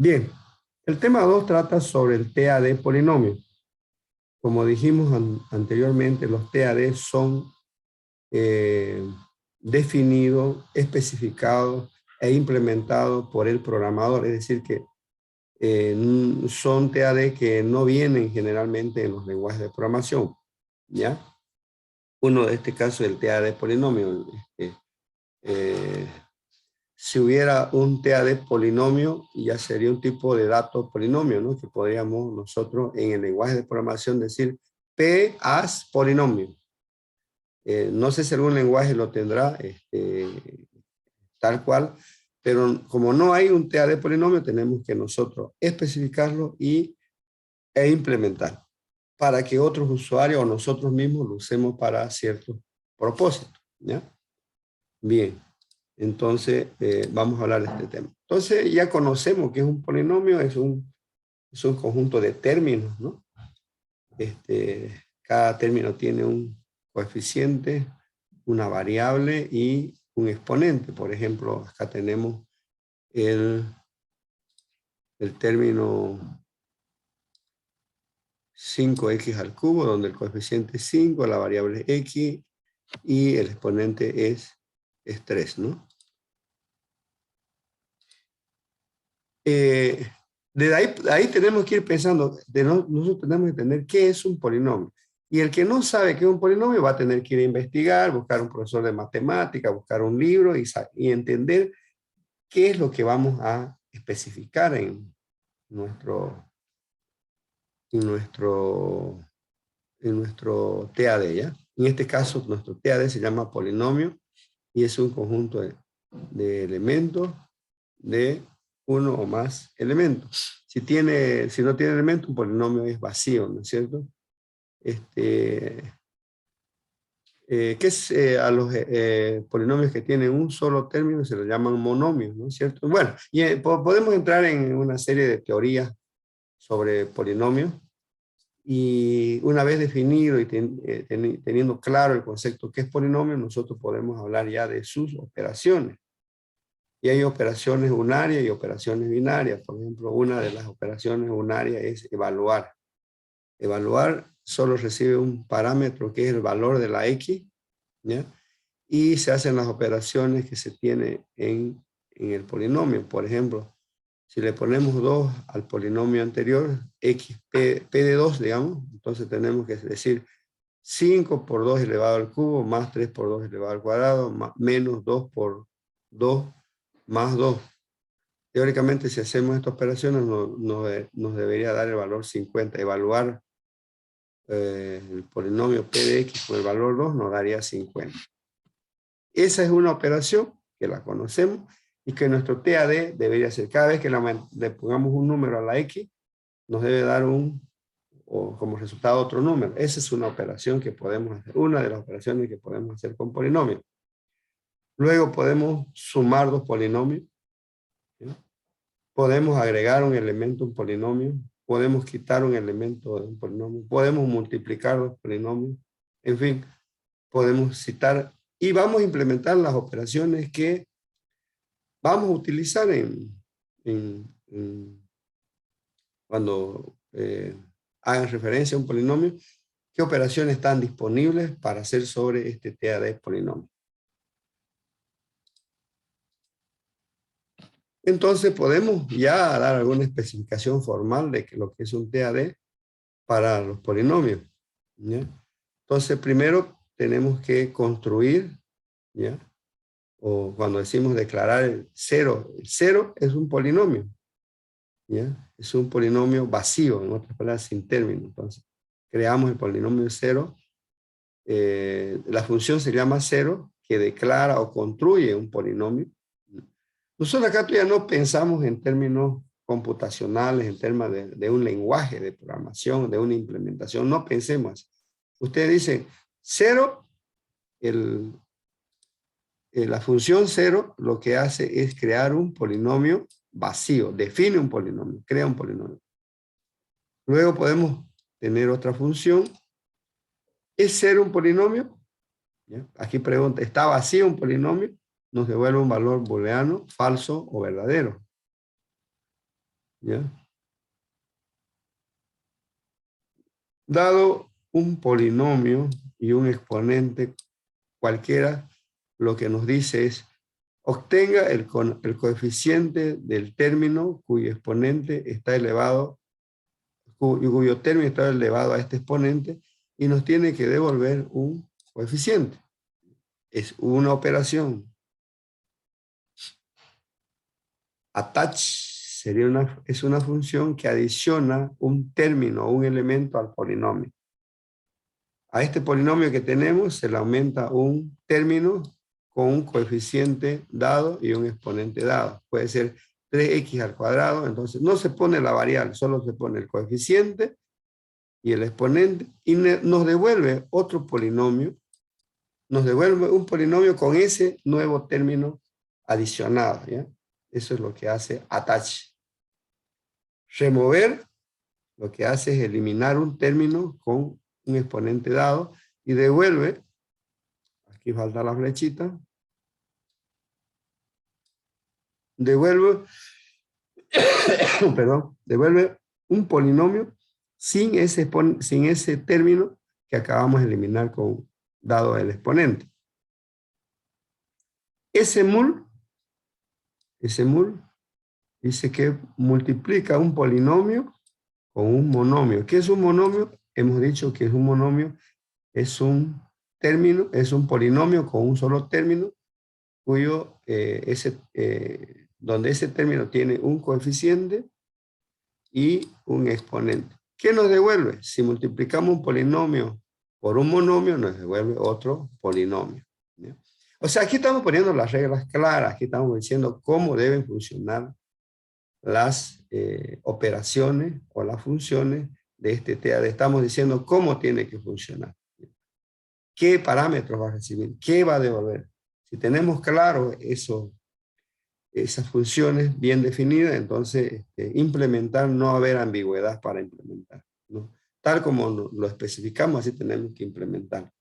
Bien, el tema 2 trata sobre el TAD polinomio. Como dijimos anteriormente, los TAD son definidos, especificados e implementados por el programador. Es decir, que son TAD que no vienen generalmente en los lenguajes de programación. ¿Ya? Uno de este caso es el TAD polinomio. Eh, si hubiera un TAD polinomio, ya sería un tipo de dato polinomio, ¿no? Que podríamos nosotros en el lenguaje de programación decir P as polinomio. No sé si algún lenguaje lo tendrá tal cual, pero como no hay un TAD polinomio, tenemos que nosotros especificarlo e implementar para que otros usuarios o nosotros mismos lo usemos para ciertos propósitos. ¿Ya? Bien. Entonces, vamos a hablar de este tema. Entonces, ya conocemos que es un polinomio, es un conjunto de términos, ¿no? Cada término tiene un coeficiente, una variable y un exponente. Por ejemplo, acá tenemos el término 5x al cubo, donde el coeficiente es 5, la variable es x y el exponente es 3, ¿no? De ahí tenemos que ir pensando, nosotros tenemos que entender qué es un polinomio. Y el que no sabe qué es un polinomio va a tener que ir a investigar, buscar un profesor de matemática, buscar un libro y entender qué es lo que vamos a especificar nuestro, en nuestro, en nuestro TAD, ¿ya? En este caso, nuestro TAD se llama polinomio y es un conjunto de elementos de uno o más elementos. Si no tiene elementos, un polinomio es vacío, ¿no es cierto? ¿Qué es a los polinomios que tienen un solo término? Se los llaman monomios, ¿no es cierto? Bueno, y podemos entrar en una serie de teorías sobre polinomios y una vez definido y teniendo claro el concepto que es polinomio, nosotros podemos hablar ya de sus operaciones. Y hay operaciones unarias y operaciones binarias. Por ejemplo, una de las operaciones unarias es evaluar. Evaluar solo recibe un parámetro que es el valor de la X, ¿ya? Y se hacen las operaciones que se tiene en el polinomio. Por ejemplo, si le ponemos 2 al polinomio anterior, x, p de 2, digamos, entonces tenemos que decir 5 por 2 elevado al cubo, más 3 por 2 elevado al cuadrado, menos 2 por 2 más 2. Teóricamente, si hacemos estas operaciones, nos debería dar el valor 50. Evaluar el polinomio p de x con el valor 2 nos daría 50. Esa es una operación que la conocemos y que nuestro TAD debería ser. Cada vez que le pongamos un número a la x, nos debe dar o como resultado otro número. Esa es una operación que podemos hacer, una de las operaciones que podemos hacer con polinomios. Luego podemos sumar dos polinomios, ¿sí? Podemos agregar un elemento a un polinomio, podemos quitar un elemento de un polinomio, podemos multiplicar los polinomios, en fin, podemos citar y vamos a implementar las operaciones que vamos a utilizar cuando hagan referencia a un polinomio, qué operaciones están disponibles para hacer sobre este TAD polinomio. Entonces podemos ya dar alguna especificación formal de lo que es un TAD para los polinomios, ¿ya? Entonces primero tenemos que construir, ¿ya? O cuando decimos declarar el cero es un polinomio, ¿ya? Es un polinomio vacío, en otras palabras, sin término. Entonces creamos el polinomio 0, la función se llama 0, que declara o construye un polinomio. Nosotros acá todavía no pensamos en términos computacionales, en términos de un lenguaje de programación, de una implementación, no pensemos. Ustedes dicen 0, la función 0 lo que hace es crear un polinomio vacío, define un polinomio, crea un polinomio. Luego podemos tener otra función. ¿Es 0 un polinomio? ¿Ya? Aquí pregunta, ¿está vacío un polinomio? Nos devuelve un valor booleano, falso o verdadero. ¿ya? Dado un polinomio y un exponente cualquiera, lo que nos dice es, obtenga el coeficiente del término cuyo exponente está elevado, cuyo término está elevado a este exponente, y nos tiene que devolver un coeficiente. Es una operación. Attach es una función que adiciona un término o un elemento al polinomio. A este polinomio que tenemos se le aumenta un término con un coeficiente dado y un exponente dado. Puede ser 3x al cuadrado, entonces no se pone la variable, solo se pone el coeficiente y el exponente, y nos devuelve otro polinomio, nos devuelve un polinomio con ese nuevo término adicionado, ¿ya? Eso es lo que hace attach. Remover, lo que hace es eliminar un término con un exponente dado y devuelve, aquí falta la flechita, devuelve, perdón, devuelve un polinomio sin ese término que acabamos de eliminar con dado el exponente. Ese mul dice que multiplica un polinomio con un monomio. ¿Qué es un monomio? Hemos dicho que es un monomio, es un término, es un polinomio con un solo término, cuyo donde ese término tiene un coeficiente y un exponente. ¿Qué nos devuelve? Si multiplicamos un polinomio por un monomio, nos devuelve otro polinomio, ¿ya? O sea, aquí estamos poniendo las reglas claras, aquí estamos diciendo cómo deben funcionar las operaciones o las funciones de este TAD. Estamos diciendo cómo tiene que funcionar, qué parámetros va a recibir, qué va a devolver. Si tenemos claro esas funciones bien definidas, entonces implementar, no va a haber ambigüedad para implementar, ¿no? Tal como lo especificamos, así tenemos que implementar.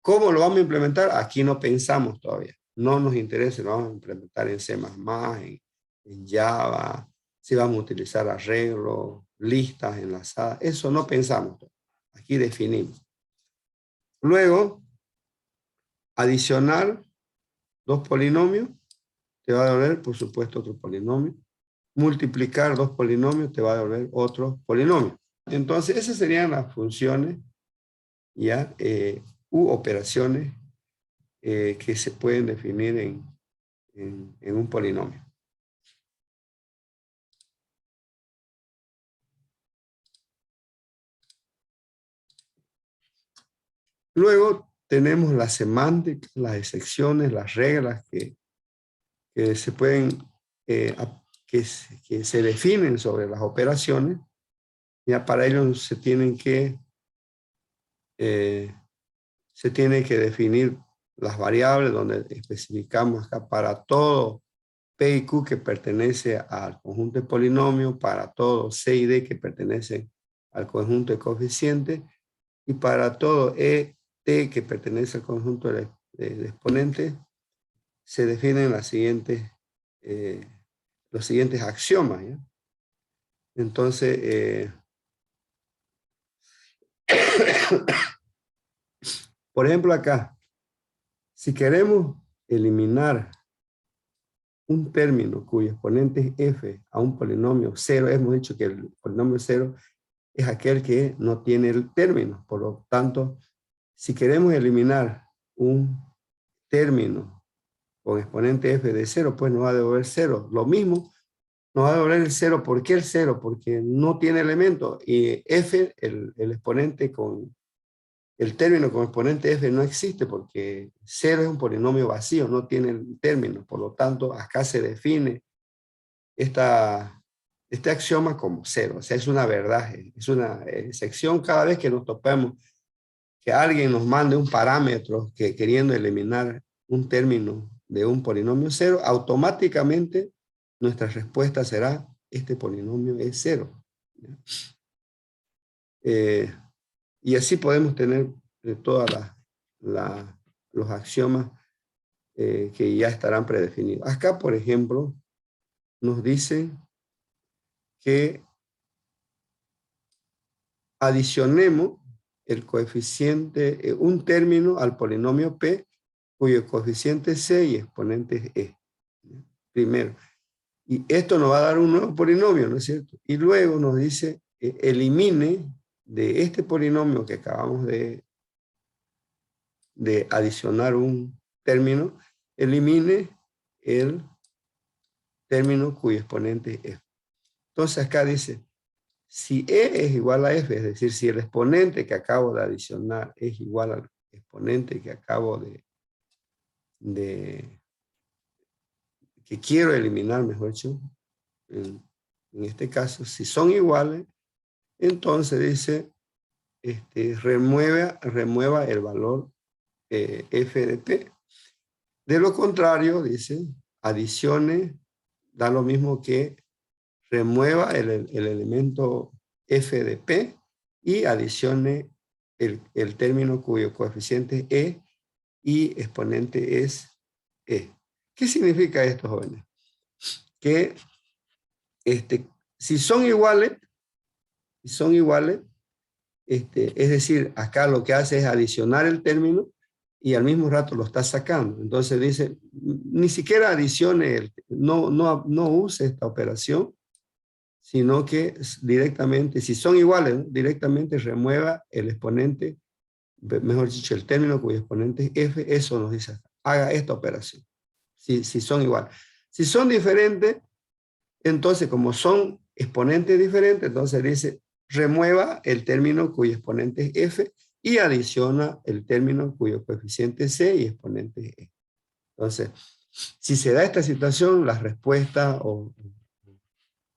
¿Cómo lo vamos a implementar? Aquí no pensamos todavía. No nos interesa, lo vamos a implementar en C++, en Java, si vamos a utilizar arreglos, listas enlazadas. Eso no pensamos todavía. Aquí definimos. Luego, adicionar dos polinomios te va a devolver, por supuesto, otro polinomio. Multiplicar dos polinomios te va a devolver otro polinomio. Entonces, esas serían las funciones, ¿ya? U operaciones que se pueden definir en un polinomio. Luego tenemos la semántica, las excepciones, las reglas que se pueden, que se definen sobre las operaciones. Ya para ello se tiene que definir las variables donde especificamos acá para todo P y Q que pertenece al conjunto de polinomios, para todo C y D que pertenece al conjunto de coeficientes, y para todo E, T que pertenece al conjunto de exponentes, se definen los siguientes axiomas, ¿ya? Entonces, por ejemplo acá, si queremos eliminar un término cuyo exponente es f a un polinomio cero, hemos dicho que el polinomio cero es aquel que no tiene el término. Por lo tanto, si queremos eliminar un término con exponente f de cero, pues nos va a devolver cero. Lo mismo, nos va a devolver el cero. ¿Por qué el cero? Porque no tiene elemento. Y f, el exponente con el término con exponente f no existe porque cero es un polinomio vacío, no tiene el término. Por lo tanto, acá se define este axioma como cero. O sea, es una verdad, es una excepción cada vez que nos topamos, que alguien nos mande un parámetro que queriendo eliminar un término de un polinomio cero, automáticamente nuestra respuesta será, este polinomio es cero. Y así podemos tener todos los axiomas que ya estarán predefinidos. Acá, por ejemplo, nos dice que adicionemos el coeficiente, un término al polinomio P, cuyo coeficiente es C y exponente es E. Primero. Y esto nos va a dar un nuevo polinomio, ¿no es cierto? Y luego nos dice, elimine de este polinomio que acabamos de adicionar un término, elimine el término cuyo exponente es F. Entonces acá dice, si E es igual a F, es decir, si el exponente que acabo de adicionar es igual al exponente que acabo que quiero eliminar, mejor dicho, en este caso, si son iguales, entonces dice, remueva el valor F de P. De lo contrario, dice, adicione, da lo mismo que remueva el elemento F de P y adicione el término cuyo coeficiente es E y exponente es E. ¿Qué significa esto, jóvenes? Que si son iguales, es decir, acá lo que hace es adicionar el término y al mismo rato lo está sacando. Entonces dice, ni siquiera adicione, no use esta operación, sino que directamente, si son iguales, ¿no? Directamente remueva el exponente, mejor dicho, el término cuyo exponente es F, eso nos dice, haga esta operación, si son iguales. Si son diferentes, entonces como son exponentes diferentes, entonces dice, remueva el término cuyo exponente es F y adiciona el término cuyo coeficiente es C y exponente es E. Entonces, si se da esta situación, las respuestas o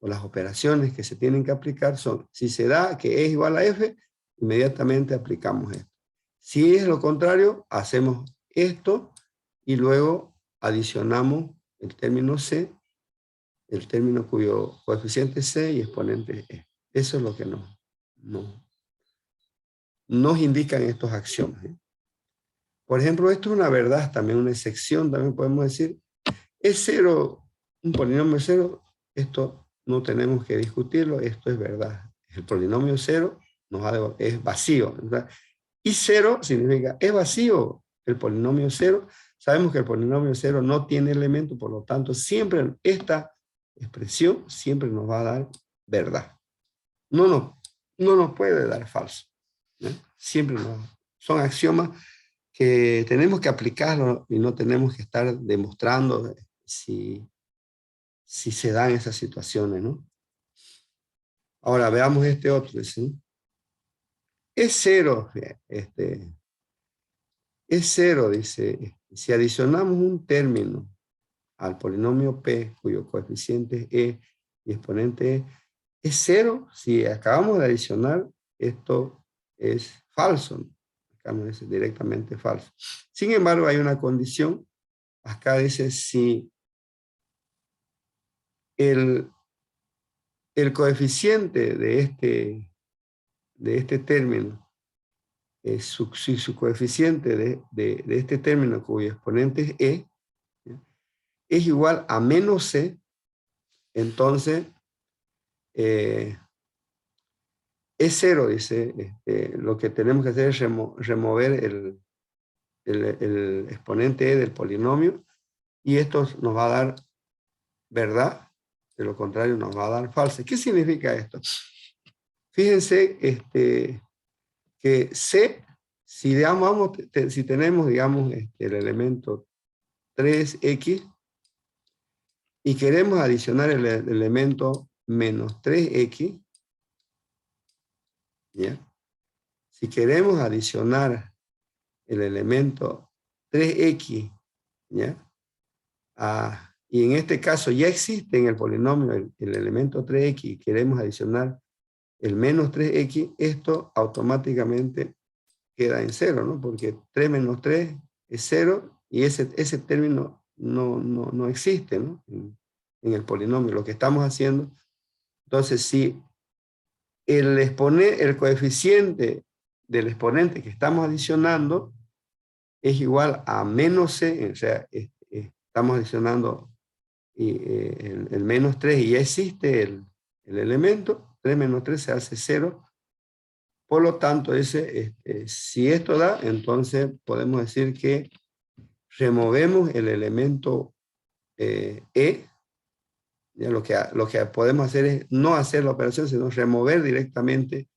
las operaciones que se tienen que aplicar son, si se da que es igual a F, inmediatamente aplicamos esto. Si es lo contrario, hacemos esto y luego adicionamos el término C, el término cuyo coeficiente es C y exponente es E. Eso es lo que nos indican estos axiomas. Por ejemplo, esto es una verdad, también una excepción, también podemos decir, es cero, un polinomio cero, esto no tenemos que discutirlo, esto es verdad. El polinomio cero es vacío, ¿verdad? Y cero significa, es vacío el polinomio cero. Sabemos que el polinomio cero no tiene elemento, por lo tanto, siempre esta expresión siempre nos va a dar verdad. No nos puede dar falso, ¿no? Siempre son axiomas que tenemos que aplicarlo y no tenemos que estar demostrando si se dan esas situaciones, ¿no? Ahora veamos este otro, ¿sí? Es cero, es cero, dice, si adicionamos un término al polinomio P, cuyo coeficiente es E y exponente es cero, si acabamos de adicionar, esto es falso, ¿no? Acá no es directamente falso. Sin embargo, hay una condición, acá dice si el coeficiente de este término, si su coeficiente de este término cuyo exponente es E, ¿ya?, es igual a menos C, entonces es cero, dice, lo que tenemos que hacer es remover el exponente E del polinomio y esto nos va a dar verdad, de lo contrario nos va a dar falsa. ¿Qué significa esto? Fíjense que C, si tenemos, digamos, el elemento 3x y queremos adicionar el elemento menos 3x, ¿ya? Si queremos adicionar el elemento 3x, ¿ya?, y en este caso ya existe en el polinomio el elemento 3x y queremos adicionar el menos 3x, esto automáticamente queda en cero, ¿no? Porque 3 menos 3 es 0 y ese término no existe, ¿no?, en el polinomio, lo que estamos haciendo. Entonces, si el coeficiente del exponente que estamos adicionando es igual a menos c, o sea, estamos adicionando el menos 3 y ya existe el el elemento, 3 menos 3 se hace 0. Por lo tanto, si esto da, entonces podemos decir que removemos el elemento E. Ya lo que podemos hacer es no hacer la operación, sino remover directamente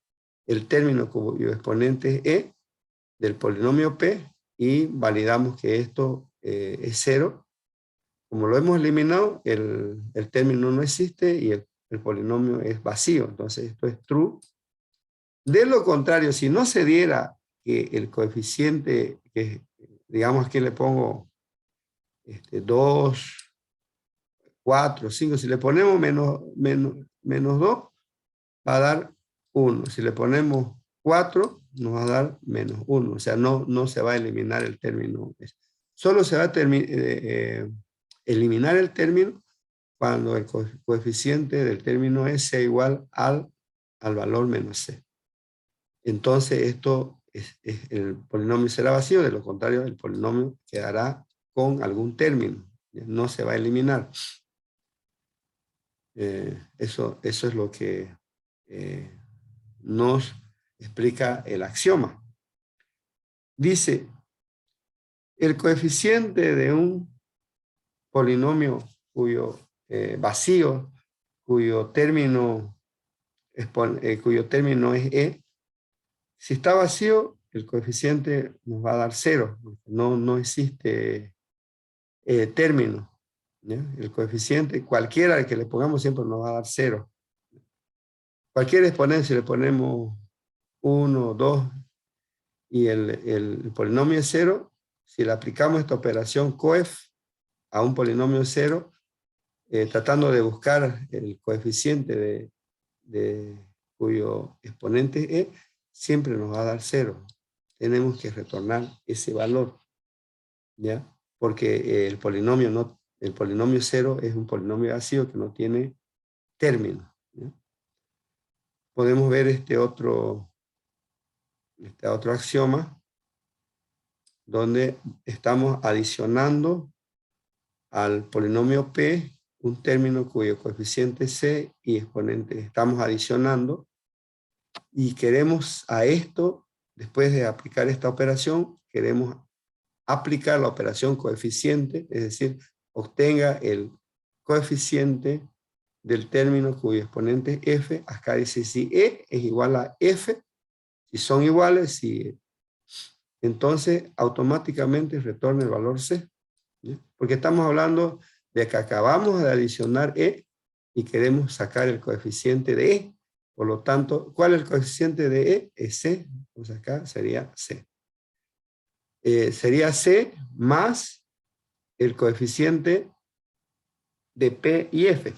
el término cuyo exponente es E del polinomio P y validamos que esto es 0. Como lo hemos eliminado, el término no existe y el polinomio es vacío. Entonces esto es true. De lo contrario, si no se diera que el coeficiente, que digamos aquí le pongo 2, 4, 5, si le ponemos menos 2, va a dar 1. Si le ponemos 4, nos va a dar menos 1. O sea, no se va a eliminar el término. Solo se va a eliminar el término cuando el coeficiente del término E sea igual al valor menos C. Entonces esto el polinomio será vacío, de lo contrario el polinomio quedará con algún término, no se va a eliminar. Eso es lo que nos explica el axioma. Dice, el coeficiente de un polinomio cuyo vacío, cuyo término es E, si está vacío, el coeficiente nos va a dar 0. No existe término, ¿ya? El coeficiente, cualquiera al que le pongamos siempre nos va a dar 0. Cualquier exponente, si le ponemos 1, 2 y el polinomio es 0, si le aplicamos esta operación coef a un polinomio 0, tratando de buscar el coeficiente cuyo exponente E, siempre nos va a dar 0. Tenemos que retornar ese valor, ¿ya? Porque el polinomio 0 es un polinomio vacío que no tiene término, ¿ya? Podemos ver este otro axioma donde estamos adicionando al polinomio P un término cuyo coeficiente C y exponente estamos adicionando, y queremos a esto, después de aplicar esta operación, queremos aplicar la operación coeficiente, es decir, obtenga el coeficiente del término cuyo exponente es F. Acá dice si E es igual a F, si son iguales, entonces automáticamente retorna el valor C, ¿ya? Porque estamos hablando de que acabamos de adicionar E y queremos sacar el coeficiente de E. Por lo tanto, ¿cuál es el coeficiente de E? Es C. Entonces acá sería C. Sería C más el coeficiente de P y F,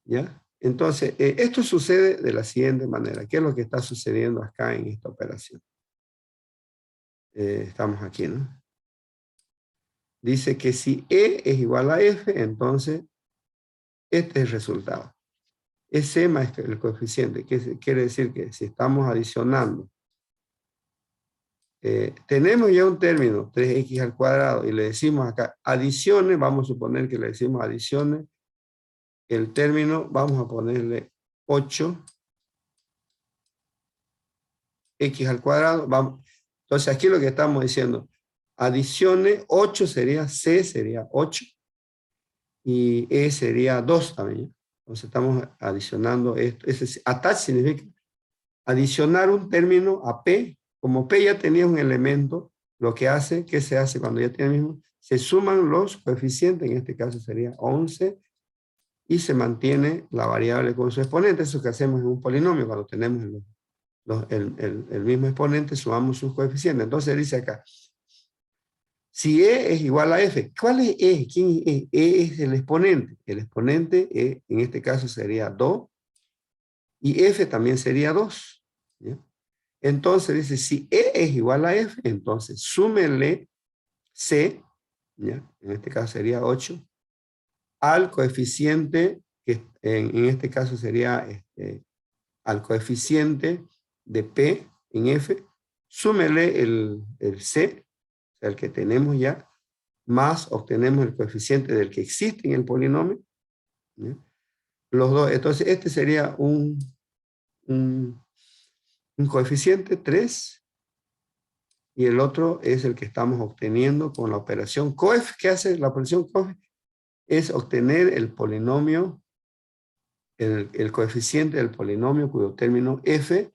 ¿ya? Entonces, esto sucede de la siguiente manera. ¿Qué es lo que está sucediendo acá en esta operación? Estamos aquí, ¿no? Dice que si E es igual a F, entonces este es el resultado. Es C más el coeficiente, que quiere decir que si estamos adicionando, tenemos ya un término, 3x al cuadrado, y le decimos acá adicione, vamos a suponer que le decimos adicione, el término, vamos a ponerle 8x al cuadrado, vamos. Entonces aquí lo que estamos diciendo, adicione 8 sería C, sería 8, y E sería 2 también. Entonces estamos adicionando esto. Attach significa adicionar un término a P. Como P ya tenía un elemento, lo que hace, ¿qué se hace cuando ya tiene el mismo? Se suman los coeficientes, en este caso sería 11, y se mantiene la variable con su exponente. Eso que hacemos en un polinomio, cuando tenemos el mismo exponente, sumamos sus coeficientes. Entonces dice acá, si E es igual a F, ¿cuál es E? ¿Quién es E? E es el exponente. El exponente E, en este caso sería 2, y F también sería 2. ¿Ya? Entonces dice, si E es igual a F, entonces súmenle C, ¿ya? En este caso sería 8, al coeficiente, que en este caso sería al coeficiente de P en F, súmele el C, o sea, el que tenemos ya, más obtenemos el coeficiente del que existe en el polinomio, ¿ya? los dos. Entonces, este sería un coeficiente 3 y el otro es el que estamos obteniendo con la operación coef. ¿Qué hace la operación coef? Es obtener el polinomio, el coeficiente del polinomio cuyo término f,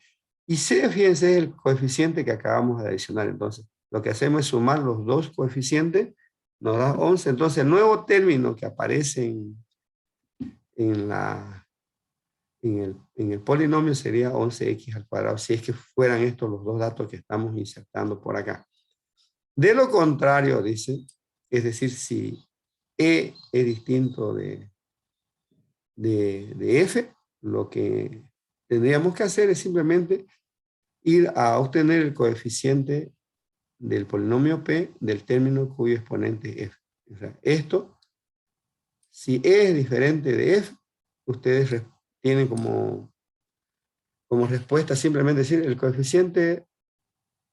y c, fíjense, es el coeficiente que acabamos de adicionar. Entonces, lo que hacemos es sumar los dos coeficientes, nos da 11. Entonces, el nuevo término que aparece en el polinomio sería 11x al cuadrado, si es que fueran estos los dos datos que estamos insertando por acá. De lo contrario, dice, es decir, si e es distinto de f, lo que tendríamos que hacer es simplemente ir a obtener el coeficiente del polinomio p del término cuyo exponente es f. O sea, esto, si e es diferente de f, ustedes tienen como respuesta simplemente decir el coeficiente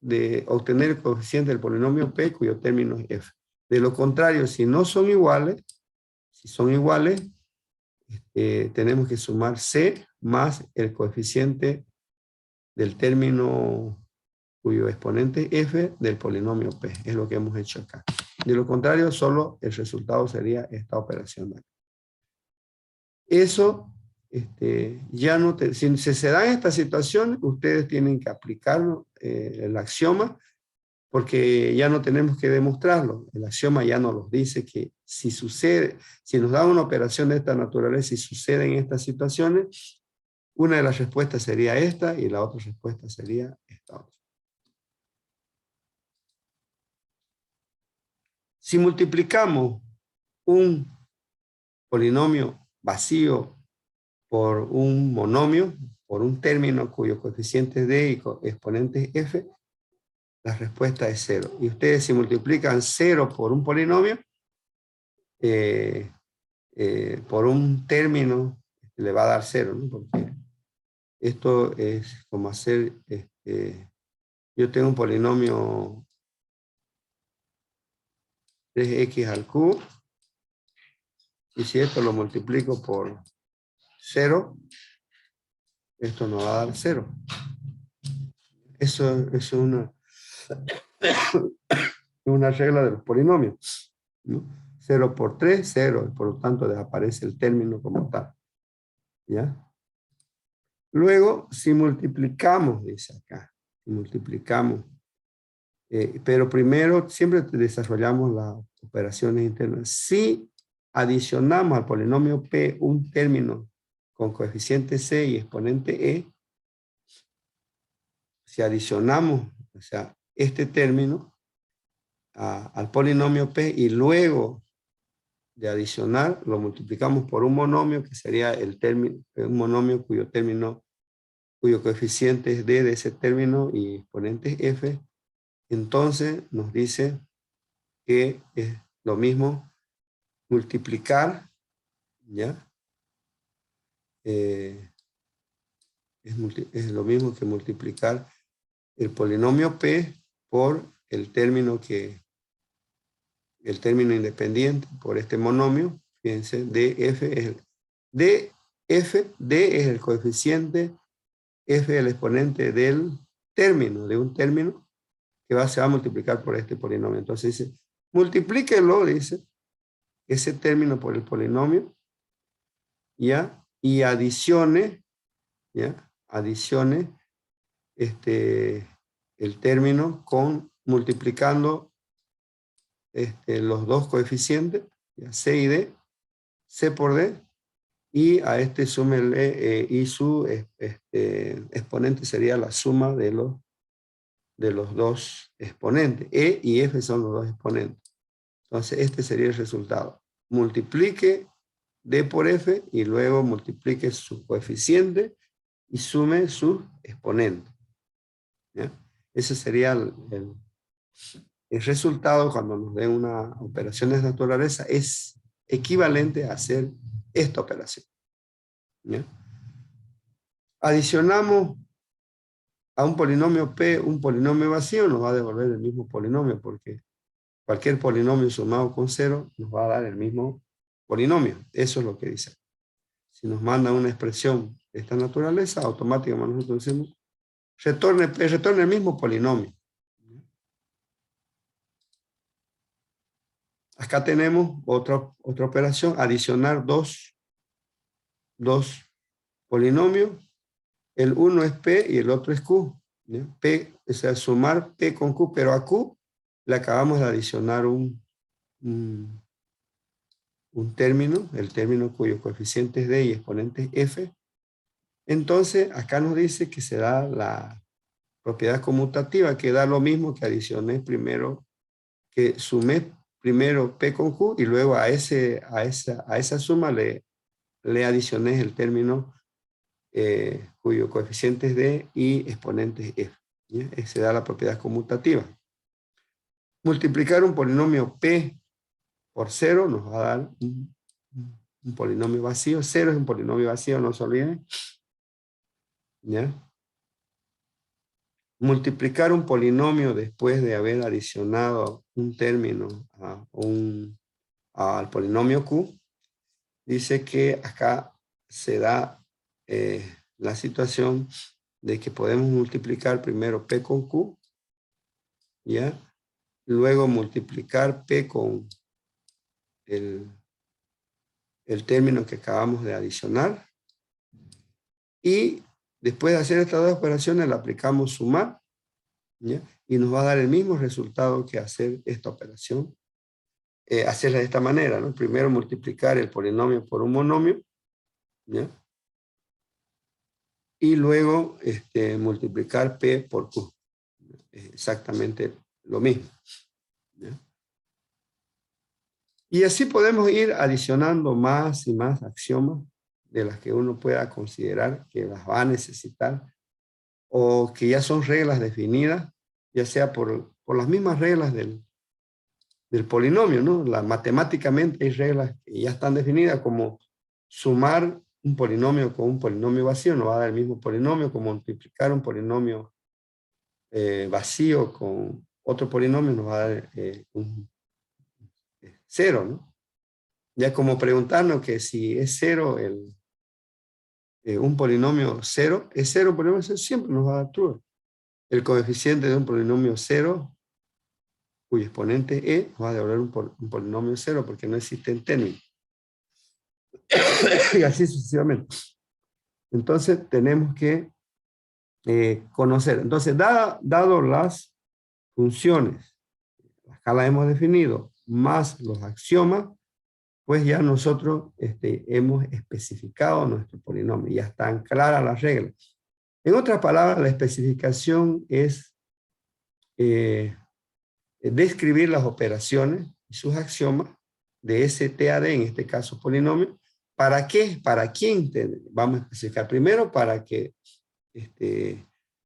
de obtener el coeficiente del polinomio p cuyo término es f. De lo contrario, si no son iguales, si son iguales, tenemos que sumar c más el coeficiente del término cuyo exponente f del polinomio p. Es lo que hemos hecho acá. De lo contrario, solo el resultado sería esta operación de acá. Eso, ya no si se dan estas situaciones, ustedes tienen que aplicarlo, el axioma, porque ya no tenemos que demostrarlo. El axioma ya nos lo dice que si sucede, si nos da una operación de esta naturaleza y suceden estas situaciones, una de las respuestas sería esta y la otra respuesta sería esta otra. Si multiplicamos un polinomio vacío por un monomio, por un término cuyo coeficiente es d y exponente es f, la respuesta es 0. Y ustedes si multiplican 0 por un polinomio, por un término, le va a dar 0, ¿no? Porque esto es como hacer, yo tengo un polinomio 3x al cubo, y si esto lo multiplico por 0, esto nos va a dar 0. Eso es una regla de los polinomios, ¿no? 0 por 3, 0, y por lo tanto desaparece el término como tal. ¿Ya? Luego, si multiplicamos, dice acá, si multiplicamos, pero primero siempre desarrollamos las operaciones internas. Si adicionamos al polinomio P un término con coeficiente C y exponente E, si adicionamos, o sea, este término al polinomio P y luego de adicionar lo multiplicamos por un monomio que sería un monomio cuyo coeficiente es D de ese término y exponente es F, entonces nos dice que es lo mismo multiplicar, ¿ya? Es lo mismo que multiplicar el polinomio P por el término independiente, por este monomio. Fíjense, DF D es el coeficiente, F es el exponente del término, de un término que se va a multiplicar por este polinomio. Entonces dice, multiplíquelo, dice, ese término por el polinomio, ¿ya? Y adicione, ¿ya? Adicione el término multiplicando los dos coeficientes, ¿ya? C y D, C por D, y a súmele, y su exponente sería la suma de los dos exponentes. E y F son los dos exponentes. Entonces, este sería el resultado. Multiplique D por F y luego multiplique su coeficiente y sume su exponente. ¿Ya? Ese sería el resultado cuando nos den una operación de naturaleza. Es equivalente a hacer esta operación. ¿Ya? Adicionamos a un polinomio P un polinomio vacío, nos va a devolver el mismo polinomio porque cualquier polinomio sumado con 0 nos va a dar el mismo polinomio. Eso es lo que dice. si nos mandan una expresión de esta naturaleza, automáticamente nosotros decimos, retorne el mismo polinomio. Acá tenemos otra operación, adicionar dos polinomios. El uno es P y el otro es Q. ¿Ya? P, o sea, sumar P con Q, pero a Q le acabamos de adicionar un término, el término cuyo coeficiente es D y exponente es F. Entonces, acá nos dice que se da la propiedad conmutativa, que da lo mismo que adicioné primero, que sumé primero P con Q y luego a esa suma le adicioné el término cuyo coeficiente es D y exponente es F. ¿Ya? Se da la propiedad conmutativa. Multiplicar un polinomio P por 0 nos va a dar un polinomio vacío. 0 es un polinomio vacío, no se olviden. ¿Ya? Multiplicar un polinomio después de haber adicionado un término al polinomio Q, dice que acá se da la situación de que podemos multiplicar primero P con Q, ¿ya? Luego multiplicar P con el término que acabamos de adicionar, y después de hacer estas dos operaciones le aplicamos sumar, ¿ya? Y nos va a dar el mismo resultado que hacer esta operación, hacerla de esta manera, ¿no? Primero multiplicar el polinomio por un monomio, ¿ya? Y luego multiplicar P por Q. Exactamente lo mismo, ¿ya? Y así podemos ir adicionando más y más axiomas de las que uno pueda considerar que las va a necesitar o que ya son reglas definidas, ya sea por las mismas reglas del polinomio, ¿no? Matemáticamente hay reglas que ya están definidas, como sumar un polinomio con un polinomio vacío nos va a dar el mismo polinomio, como multiplicar un polinomio vacío con otro polinomio nos va a dar un cero, ¿no? Ya como preguntarnos que si es cero un polinomio cero, es cero un polinomio cero, siempre nos va a dar true. El coeficiente de un polinomio cero, cuyo exponente e, nos va a devolver un polinomio cero porque no existe en términos. Y así sucesivamente. Entonces tenemos que conocer. Entonces, dado las funciones, acá las hemos definido, más los axiomas, pues ya nosotros hemos especificado nuestro polinomio, ya están claras las reglas. En otras palabras, la especificación es describir las operaciones y sus axiomas de ese TAD, en este caso polinomio. ¿Para qué? ¿Para quién? Vamos a especificar primero para que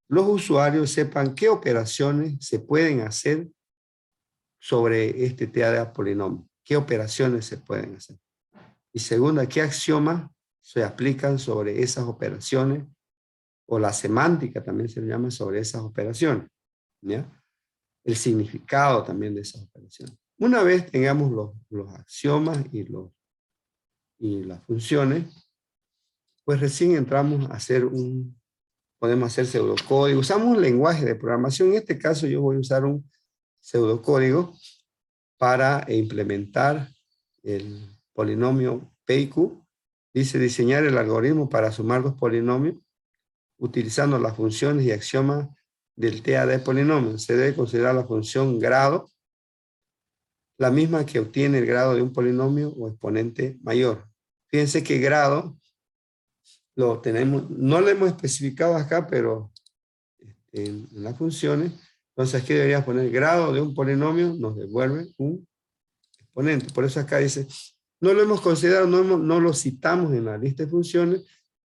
los usuarios sepan qué operaciones se pueden hacer sobre este TAD polinomio. ¿Qué operaciones se pueden hacer? Y segunda, ¿qué axiomas se aplican sobre esas operaciones? O la semántica también se le llama sobre esas operaciones, ¿ya? El significado también de esas operaciones. Una vez tengamos los axiomas y las funciones, pues recién entramos a hacer podemos hacer pseudocódigo. Usamos un lenguaje de programación. En este caso yo voy a usar un pseudocódigo para implementar el polinomio P y Q. Dice diseñar el algoritmo para sumar dos polinomios utilizando las funciones y axiomas del TAD polinomio. Se debe considerar la función grado, la misma que obtiene el grado de un polinomio o exponente mayor. Fíjense que grado lo tenemos, no lo hemos especificado acá, pero en las funciones. Entonces aquí deberíamos poner grado de un polinomio, nos devuelve un exponente. Por eso acá dice, no lo hemos considerado, no lo citamos en la lista de funciones,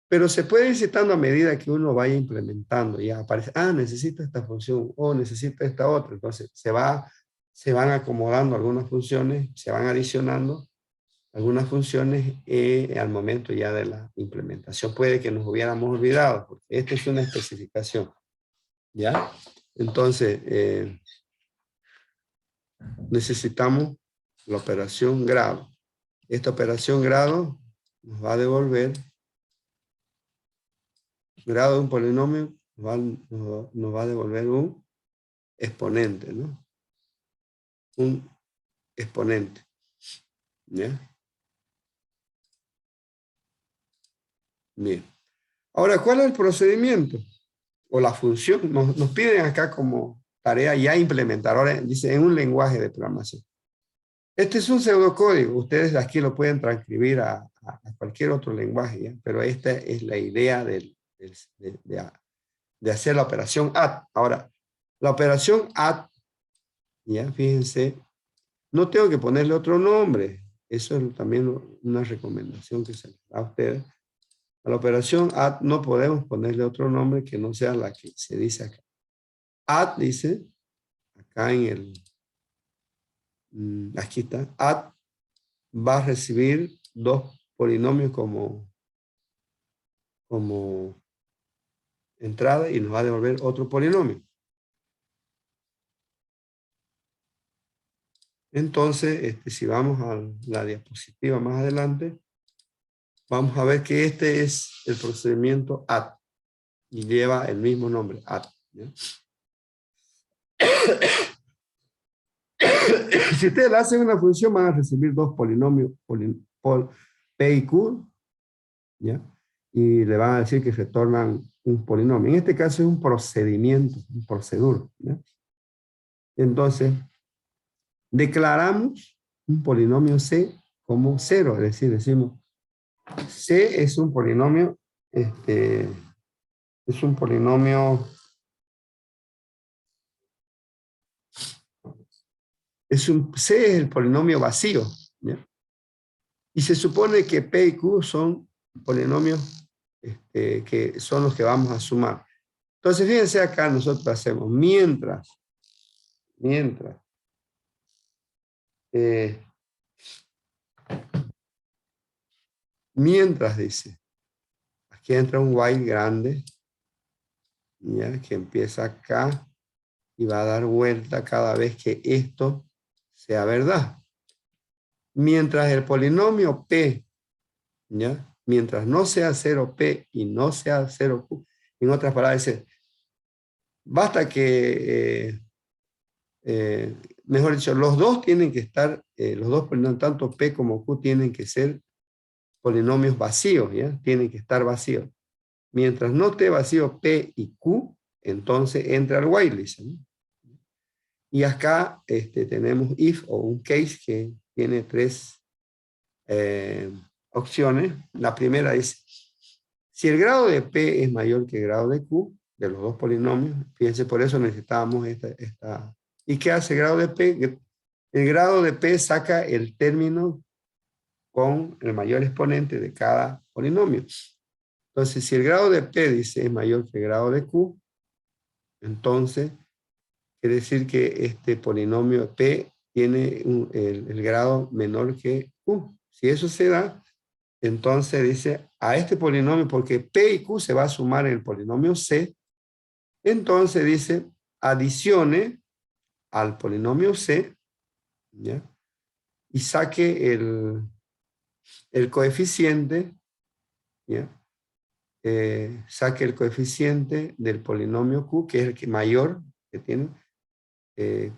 pero se puede ir citando a medida que uno vaya implementando. Ya aparece, necesito esta función, o necesito esta otra. Entonces se van acomodando algunas funciones, se van adicionando algunas funciones al momento ya de la implementación. Puede que nos hubiéramos olvidado, porque esta es una especificación. ¿Ya? Entonces, necesitamos la operación grado. Esta operación grado nos va a devolver, grado de un polinomio nos va a devolver un exponente, ¿no? Un exponente, ¿ya? Bien. Ahora, ¿cuál es el procedimiento? O la función. Nos piden acá como tarea ya implementar. Ahora dice en un lenguaje de programación. Este es un pseudocódigo. Ustedes aquí lo pueden transcribir a cualquier otro lenguaje, ¿ya? Pero esta es la idea de hacer la operación add. Ahora, la operación add, ya fíjense, no tengo que ponerle otro nombre. Eso es también una recomendación que se les da a ustedes. A la operación add no podemos ponerle otro nombre que no sea la que se dice acá. Add dice, acá en el, aquí está, add va a recibir dos polinomios como entrada y nos va a devolver otro polinomio. Entonces, si vamos a la diapositiva más adelante, vamos a ver que este es el procedimiento add y lleva el mismo nombre, add, ¿ya? Si ustedes le hacen una función, van a recibir dos polinomios, P y Q, ¿ya? Y le van a decir que retornan un polinomio. En este caso es un procedimiento, un proceduro, ¿ya? Entonces, declaramos un polinomio C como cero, es decir, decimos C es un polinomio, C es el polinomio vacío, ¿ya? Y se supone que P y Q son polinomios que son los que vamos a sumar. Entonces, fíjense acá, nosotros hacemos mientras dice, aquí entra un while grande, ¿ya? Que empieza acá y va a dar vuelta cada vez que esto sea verdad. Mientras el polinomio P, ¿ya? Mientras no sea 0P y no sea 0Q, en otras palabras, dice, basta que, mejor dicho, los dos tienen que estar, los dos polinomios, tanto P como Q, tienen que ser polinomios vacíos, ¿ya? Tienen que estar vacíos. Mientras no esté vacío P y Q, entonces entra el while list, ¿no? Y acá tenemos if o un case que tiene tres opciones. La primera es, si el grado de P es mayor que el grado de Q, de los dos polinomios, fíjense, por eso necesitábamos esta. ¿Y qué hace el grado de P? El grado de P saca el término con el mayor exponente de cada polinomio. Entonces, si el grado de P dice es mayor que el grado de Q, entonces quiere decir que este polinomio P tiene el grado menor que Q. Si eso se da, entonces dice a este polinomio, porque P y Q se va a sumar en el polinomio C, entonces dice adicione al polinomio C, ¿ya? Y saque el coeficiente, ¿ya? Saque el coeficiente del polinomio Q, que es el que mayor que tiene,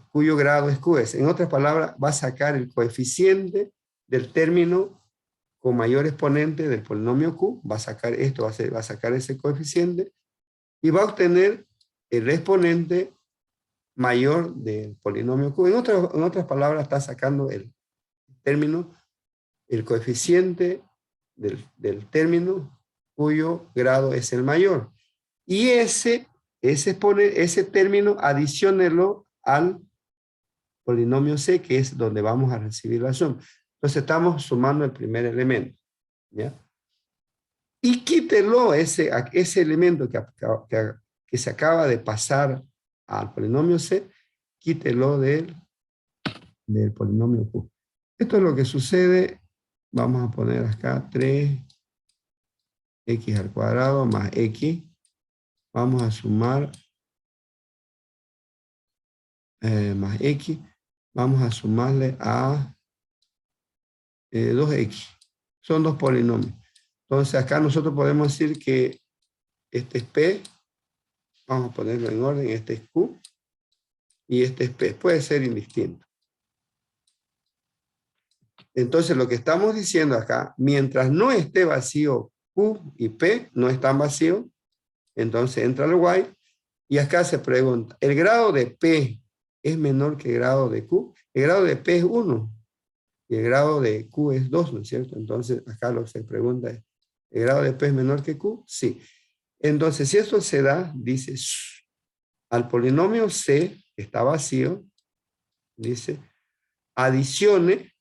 cuyo grado es QS. En otras palabras, va a sacar el coeficiente del término con mayor exponente del polinomio Q, va a sacar esto, va a sacar ese coeficiente y va a obtener el exponente mayor del polinomio Q. En otras palabras, está sacando el término, el coeficiente del término cuyo grado es el mayor. Y ese término adiciónelo al polinomio C, que es donde vamos a recibir la suma. Entonces estamos sumando el primer elemento, ¿ya? Y quítelo ese elemento que se acaba de pasar al polinomio C, quítelo del polinomio Q. Esto es lo que sucede. Vamos a poner acá 3x al cuadrado más x. Vamos a sumar más x. Vamos a sumarle a 2x. Son dos polinomios. Entonces acá nosotros podemos decir que este es P, vamos a ponerlo en orden, este es Q, y este es P, puede ser indistinto. Entonces lo que estamos diciendo acá, mientras no esté vacío Q y P, no están vacíos, entonces entra el while, y acá se pregunta, ¿el grado de P es menor que el grado de Q? El grado de P es 1, y el grado de Q es 2, ¿no es cierto? Entonces acá lo que se pregunta es, ¿el grado de P es menor que Q? Sí. Entonces si esto se da, dice, al polinomio C, que está vacío, dice, adicione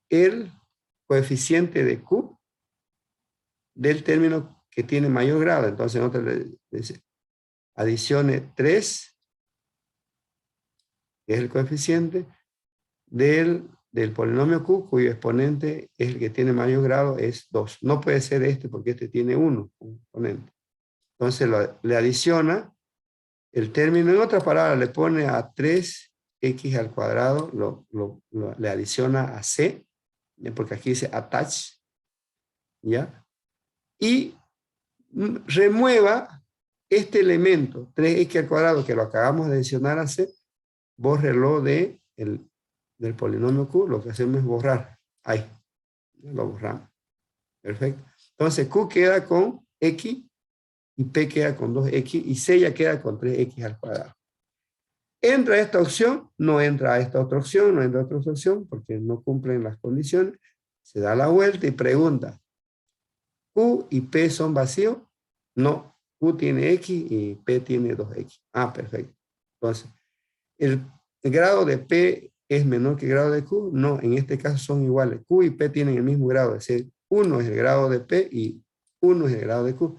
el coeficiente de Q del término que tiene mayor grado. Entonces, nosotros le dice, adicione 3, que es el coeficiente, del polinomio Q, cuyo exponente es el que tiene mayor grado, es 2. No puede ser este, porque este tiene 1, un exponente. Entonces, le adiciona el término, en otras palabras, le pone a 3x al cuadrado, le adiciona a C, porque aquí dice attach, ¿ya? Y remueva este elemento, 3x al cuadrado, que lo acabamos de adicionar a C, bórrelo del polinomio Q, lo que hacemos es borrar. Ahí, lo borramos. Perfecto. Entonces Q queda con X, y P queda con 2X, y C ya queda con 3X al cuadrado. ¿Entra a esta opción? No entra a esta otra opción, no entra a otra opción, porque no cumplen las condiciones. Se da la vuelta y pregunta, ¿Q y P son vacíos? No, Q tiene X y P tiene 2X. Ah, perfecto. Entonces, ¿el grado de P es menor que el grado de Q? No, en este caso son iguales. Q y P tienen el mismo grado, es decir, 1 es el grado de P y 1 es el grado de Q.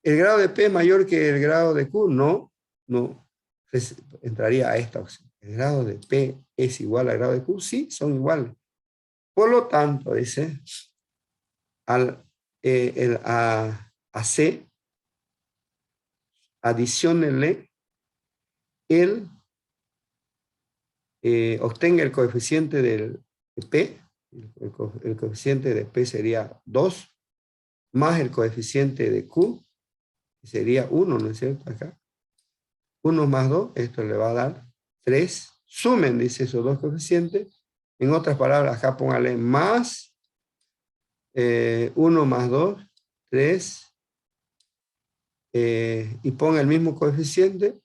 ¿El grado de P es mayor que el grado de Q? No, no. Entonces, entraría a esta opción. ¿El grado de P es igual al grado de Q? Sí, son iguales. Por lo tanto, dice, a C, adiciónele obtenga el coeficiente de P, el coeficiente de P sería 2, más el coeficiente de Q, que sería 1, ¿no es cierto? Acá. 1 más 2, esto le va a dar 3. Sumen, dice, esos dos coeficientes. En otras palabras, acá póngale más 1 más 2, 3, y ponga el mismo coeficiente,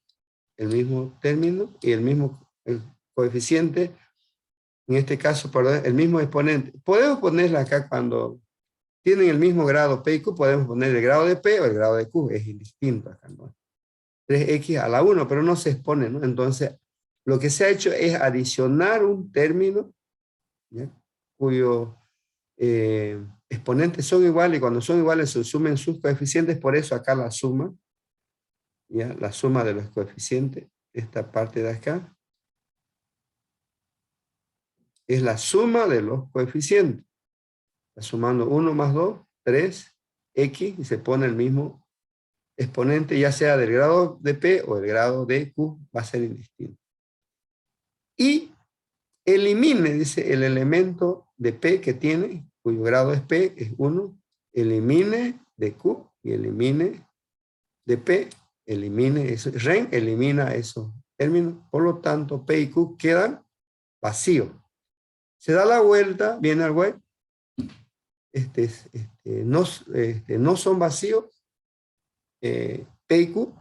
el mismo término, y el coeficiente, en este caso, perdón, el mismo exponente. Podemos ponerla acá cuando tienen el mismo grado P y Q, podemos poner el grado de P o el grado de Q, es indistinto acá, ¿no? 3x a la 1, pero no se expone, ¿no? Entonces, lo que se ha hecho es adicionar un término, ¿ya?, cuyo exponentes son iguales, y cuando son iguales se sumen sus coeficientes, por eso acá la suma, ¿ya?, la suma de los coeficientes, esta parte de acá, es la suma de los coeficientes. Está sumando 1 más 2, 3x, y se pone el mismo exponente, ya sea del grado de P o del grado de Q, va a ser indistinto. Y elimine, dice, el elemento de P que tiene, cuyo grado es P, es 1, elimine de Q y elimine de P, elimine eso, elimina esos términos, por lo tanto P y Q quedan vacíos. Se da la vuelta, viene al web, no son vacíos, P y Q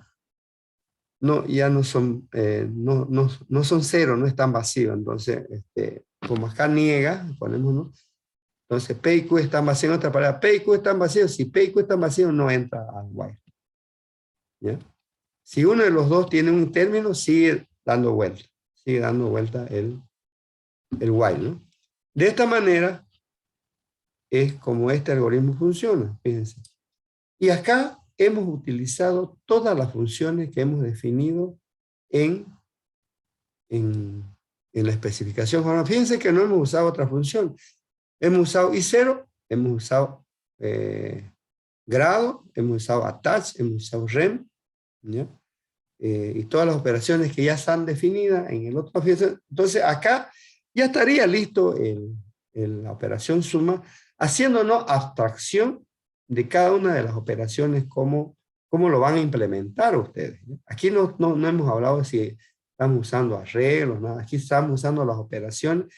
no, ya no son, no son cero, no están vacíos. Entonces, como acá niega, ponemos, ¿no? Entonces, P y Q están vacíos. En otra palabra, P y Q están vacíos. Si P y Q están vacíos, no entra al while, ¿ya? Si uno de los dos tiene un término, sigue dando vuelta. Sigue dando vuelta el while, ¿no? De esta manera es como este algoritmo funciona, fíjense. Y acá hemos utilizado todas las funciones que hemos definido en la especificación. Bueno, fíjense que no hemos usado otra función. Hemos usado I0, hemos usado grado, hemos usado attach, hemos usado rem, ¿ya? Y todas las operaciones que ya están definidas en el otro. Entonces acá ya estaría listo la operación suma. haciéndonos abstracción de cada una de las operaciones, cómo lo van a implementar ustedes. Aquí no hemos hablado de si estamos usando arreglos, nada. Aquí estamos usando las operaciones.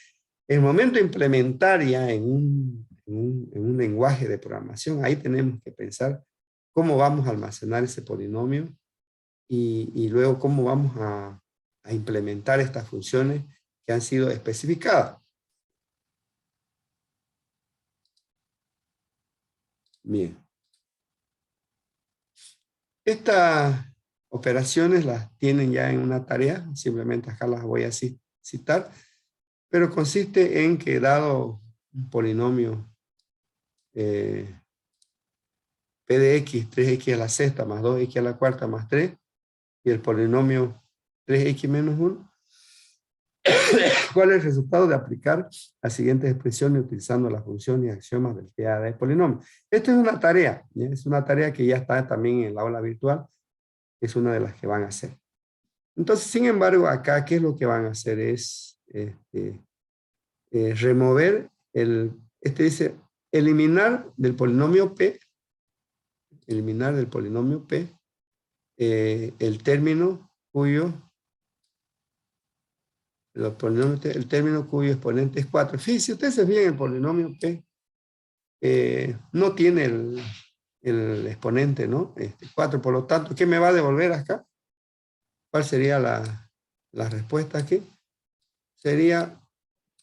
En el momento de implementar ya en un lenguaje de programación, ahí tenemos que pensar cómo vamos a almacenar ese polinomio y luego cómo vamos a implementar estas funciones que han sido especificadas. Bien. Estas operaciones las tienen ya en una tarea, simplemente acá las voy a citar, pero consiste en que dado un polinomio p de x, 3x a la sexta más 2x a la cuarta más 3, y el polinomio 3x menos 1, ¿cuál es el resultado de aplicar las siguientes expresiones utilizando las funciones y axiomas del teorema de polinomio? Esto es una tarea, ¿ya? Es una tarea que ya está también en el aula virtual, es una de las que van a hacer. Entonces, sin embargo, acá, ¿qué es lo que van a hacer? Es remover dice, eliminar del polinomio P, el término cuyo el término cuyo exponente es 4. Fíjense, si ustedes se fijan, el polinomio P no tiene el exponente, ¿no? 4, por lo tanto, ¿qué me va a devolver acá? ¿Cuál sería la respuesta aquí? Sería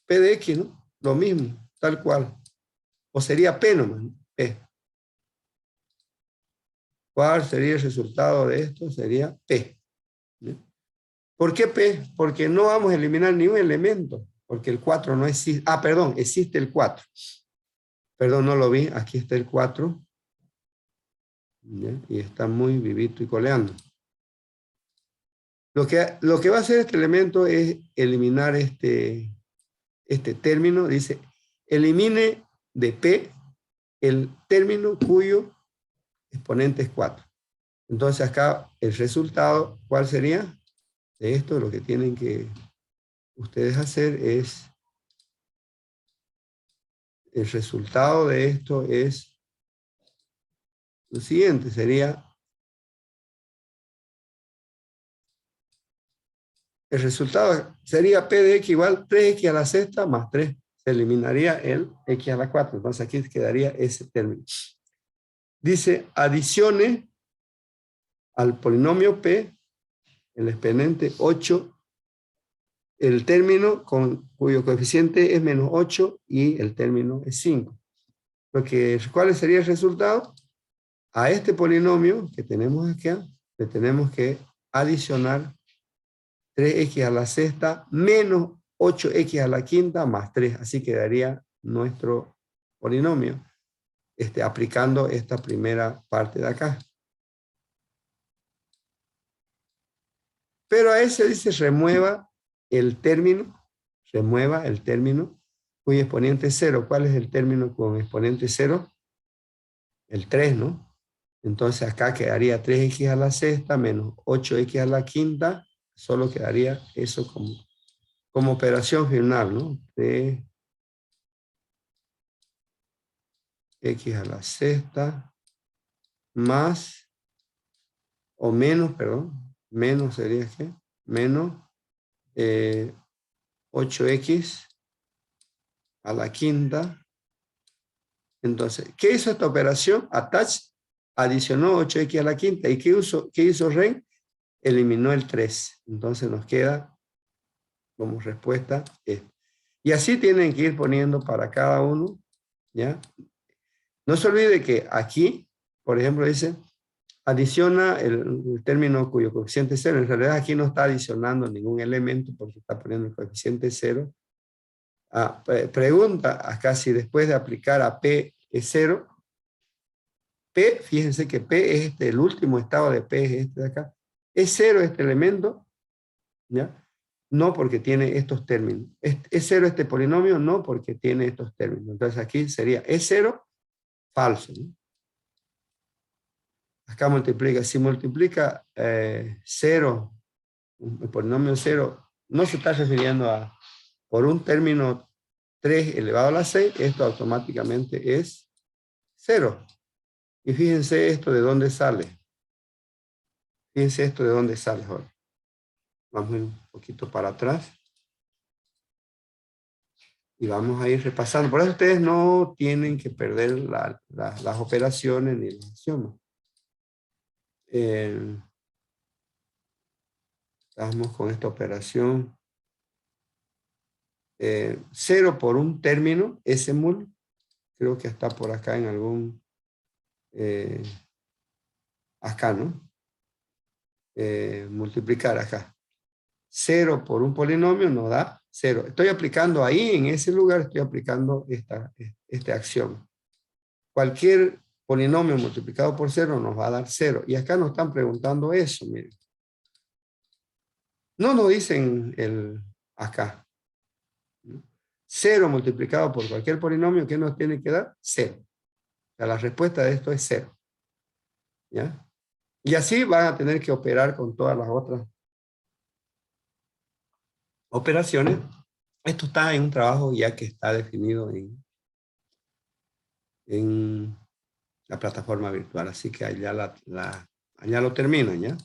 P de X, ¿no? Lo mismo, tal cual. O sería P nomás, ¿no? P. ¿Cuál sería el resultado de esto? Sería P. ¿Sí? ¿Por qué P? Porque no vamos a eliminar ningún elemento, porque el 4 no existe. Ah, perdón, existe el 4. Perdón, no lo vi, aquí está el 4. ¿Ya? Y está muy vivito y coleando. Lo que va a hacer este elemento es eliminar este término. Dice, elimine de P el término cuyo exponente es 4. Entonces acá el resultado, ¿cuál sería? De esto lo que tienen que ustedes hacer es, el resultado de esto es lo siguiente, sería, el resultado sería P de X igual 3X a la sexta más 3. Se eliminaría el X a la 4. Entonces aquí quedaría ese término. Dice, adicione al polinomio P el exponente 8, el término cuyo coeficiente es menos 8 y el término es 5. ¿Cuál sería el resultado? A este polinomio que tenemos acá, le tenemos que adicionar 3x a la sexta menos 8x a la quinta más 3. Así quedaría nuestro polinomio, aplicando esta primera parte de acá. Pero a ese dice remueva el término cuyo exponente es 0. ¿Cuál es el término con exponente 0? El 3, ¿no? Entonces acá quedaría 3x a la sexta menos 8x a la quinta. Solo quedaría eso como operación final, ¿no? 3x a la sexta más o menos, perdón, menos sería ¿qué? Menos 8x a la quinta. Entonces, ¿qué hizo esta operación? Attach adicionó 8x a la quinta. ¿Y qué hizo Ren? Eliminó el 3. Entonces nos queda como respuesta esto. Y así tienen que ir poniendo para cada uno, ¿ya? No se olvide que aquí, por ejemplo, dice, adiciona el término cuyo coeficiente es 0. En realidad aquí no está adicionando ningún elemento porque está poniendo el coeficiente 0. Pregunta acá si después de aplicar a P es 0. P, fíjense que P es el último estado de P es este de acá. ¿Es 0 este elemento? ¿Ya? No, porque tiene estos términos. ¿Es 0 este polinomio? No, porque tiene estos términos. Entonces aquí sería, ¿es 0? Falso, ¿no? Acá multiplica. Si multiplica 0, el polinomio 0, no se está refiriendo por un término 3 elevado a la 6, esto automáticamente es 0. Y fíjense esto de dónde sale. Fíjense esto de dónde sale ahora. Vamos un poquito para atrás. Y vamos a ir repasando. Por eso ustedes no tienen que perder las operaciones ni los axiomas. Vamos con esta operación. 0 por un término, S-mul. Creo que está por acá en algún... acá, ¿no? Multiplicar acá. 0 por un polinomio nos da 0. Estoy aplicando ahí, en ese lugar, estoy aplicando este axioma. Cualquier polinomio multiplicado por 0 nos va a dar 0. Y acá nos están preguntando eso, miren. No nos dicen acá. 0 multiplicado por cualquier polinomio, ¿qué nos tiene que dar? 0. O sea, la respuesta de esto es 0. ¿Ya? Y así van a tener que operar con todas las otras operaciones. Esto está en un trabajo ya que está definido en la plataforma virtual. Así que allá, allá lo terminan, ¿ya?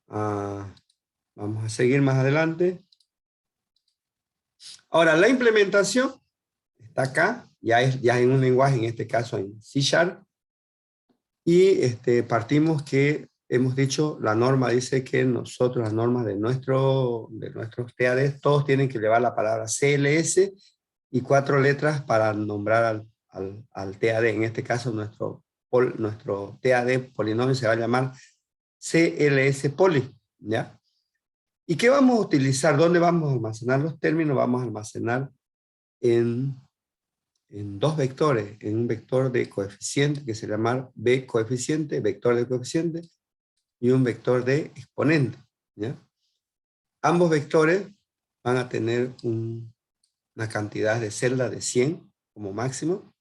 Vamos a seguir más adelante. Ahora, la implementación está acá. Ya es en un lenguaje, en este caso en C#. Y partimos que hemos dicho, la norma dice que nosotros, las normas de nuestros TAD, todos tienen que llevar la palabra CLS y 4 letras para nombrar al TAD. En este caso, nuestro TAD polinomio se va a llamar CLS poli, ¿ya? ¿Y qué vamos a utilizar? ¿Dónde vamos a almacenar los términos? Vamos a almacenar en 2 vectores, en un vector de coeficiente que se llama B coeficiente, vector de coeficiente, y un vector de exponente, ¿ya? Ambos vectores van a tener una cantidad de celdas de 100 como máximo,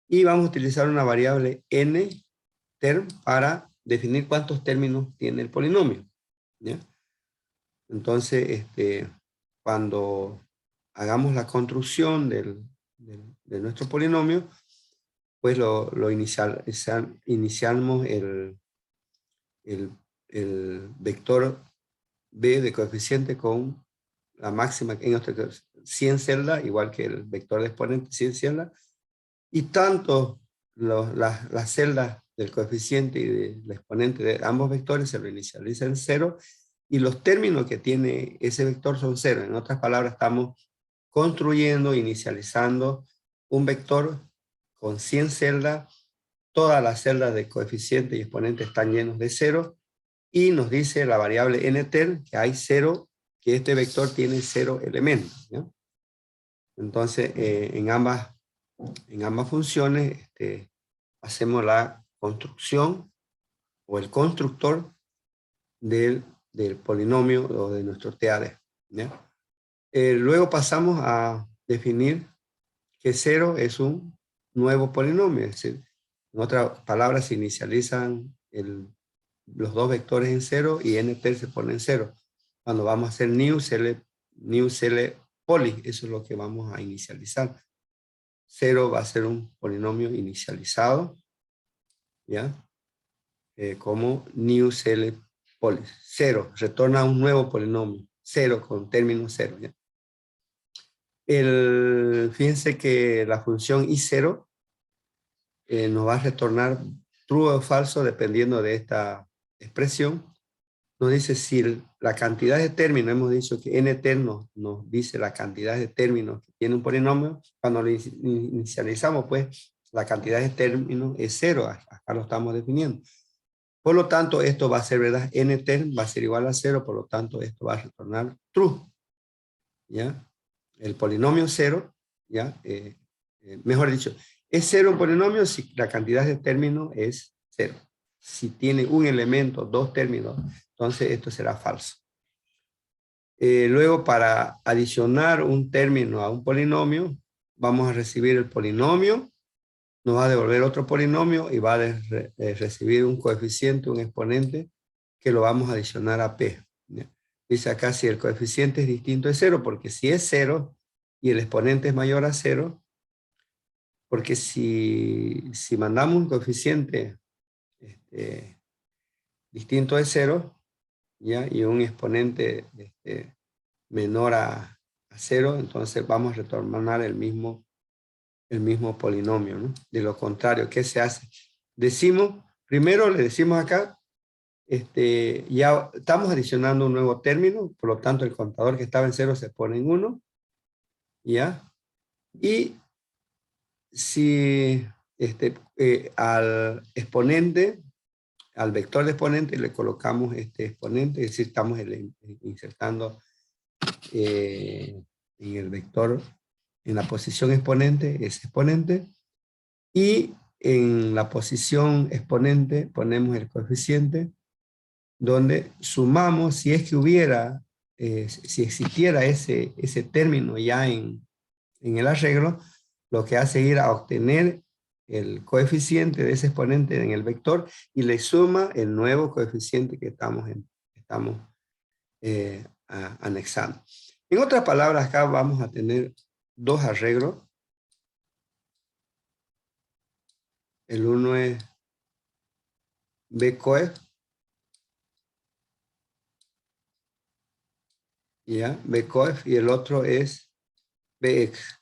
y vamos a utilizar una variable n-term para definir cuántos términos tiene el polinomio, ¿ya? Entonces, cuando hagamos la construcción de nuestro polinomio, pues iniciamos el vector B de coeficiente con la máxima, en nuestro caso, 100 celdas, igual que el vector de exponente, 100 celdas, y tanto las celdas del coeficiente y del exponente de ambos vectores se lo inicializa en 0, y los términos que tiene ese vector son 0. En otras palabras, estamos construyendo, inicializando un vector con 100 celdas, todas las celdas de coeficiente y exponente están llenos de 0, y nos dice la variable nter que hay 0, que este vector tiene 0 elementos, ¿no? Entonces, en ambas funciones hacemos la construcción o el constructor del polinomio o de nuestro TAD, ¿ya? Luego pasamos a definir que 0 es un nuevo polinomio, es decir, en otras palabras, se inicializan los 2 vectores en 0 y nter se pone en 0. Cuando vamos a hacer new cl poly, eso es lo que vamos a inicializar. 0 va a ser un polinomio inicializado, ¿ya? Como new cl poly. 0, retorna un nuevo polinomio. 0 con término 0, ¿ya? Fíjense que la función i0 nos va a retornar true o falso dependiendo de esta expresión. Nos dice si la cantidad de términos, hemos dicho que nter nos dice la cantidad de términos que tiene un polinomio. Cuando lo inicializamos, pues la cantidad de términos es 0, acá lo estamos definiendo. Por lo tanto, esto va a ser verdad, nter va a ser igual a 0, por lo tanto esto va a retornar true, ¿ya? El polinomio 0, ¿ya? Mejor dicho, es 0 un polinomio si la cantidad de términos es 0. Si tiene un elemento, 2 términos, entonces esto será falso. Luego, para adicionar un término a un polinomio, vamos a recibir el polinomio, nos va a devolver otro polinomio y va a recibir un coeficiente, un exponente, que lo vamos a adicionar a P, ¿ya? Dice acá si el coeficiente es distinto de 0, porque si es 0, y el exponente es mayor a 0, porque si mandamos un coeficiente distinto de 0, ¿ya? Y un exponente menor a 0, entonces vamos a retornar el mismo polinomio, ¿no? De lo contrario, ¿qué se hace? Primero le decimos acá, ya estamos adicionando un nuevo término, por lo tanto el contador que estaba en 0 se pone en 1, ¿ya? Y si al exponente, al vector de exponente le colocamos este exponente, es decir, estamos insertando en el vector, en la posición exponente, ese exponente, y en la posición exponente ponemos el coeficiente, donde sumamos, si es que hubiera, si existiera ese término ya en el arreglo, lo que hace ir a obtener el coeficiente de ese exponente en el vector y le suma el nuevo coeficiente que estamos anexando. En otras palabras, acá vamos a tener dos arreglos. El uno es Bcoef, ¿ya? Bcoef, y el otro es Bx.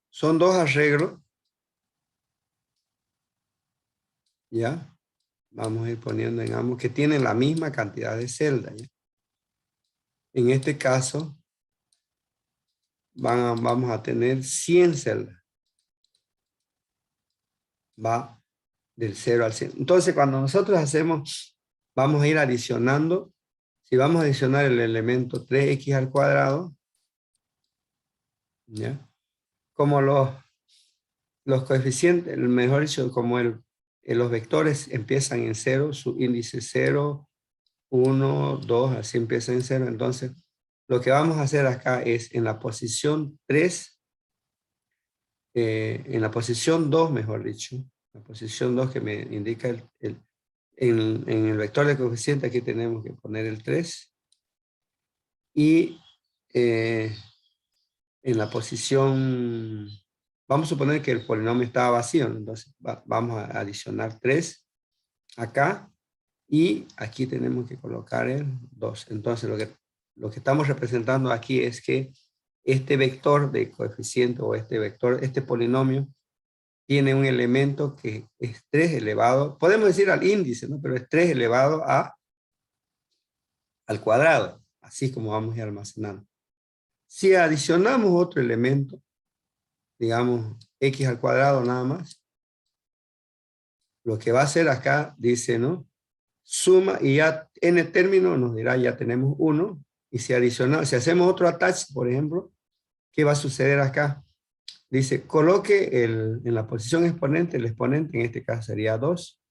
Son dos arreglos, ¿ya? Vamos a ir poniendo en ambos que tienen la misma cantidad de celdas, ¿ya? En este caso, vamos a tener 100 celdas. Va del 0 al 100. Entonces, cuando nosotros vamos a ir adicionando, si vamos a adicionar el elemento 3x al cuadrado, ¿ya? Como los coeficientes, mejor dicho, como los vectores empiezan en 0, su índice 0, 1, 2, así empieza en 0, entonces lo que vamos a hacer acá es en la posición 3, en la posición 2, mejor dicho, la posición 2 que me indica en el vector de coeficiente, aquí tenemos que poner el 3, y en la posición, vamos a suponer que el polinomio estaba vacío, entonces vamos a adicionar 3 acá, y aquí tenemos que colocar el 2. Entonces lo que estamos representando aquí es que este vector de coeficiente o este polinomio tiene un elemento que es 3 elevado, podemos decir al índice, ¿no? Pero es 3 elevado al cuadrado, así como vamos a ir almacenando. Si adicionamos otro elemento, digamos x al cuadrado nada más, lo que va a hacer acá, dice, ¿no? Suma, y ya en el término nos dirá, ya tenemos 1, y si hacemos otro attach, por ejemplo, ¿qué va a suceder acá? Dice, coloque en la posición exponente, el exponente en este caso sería 2,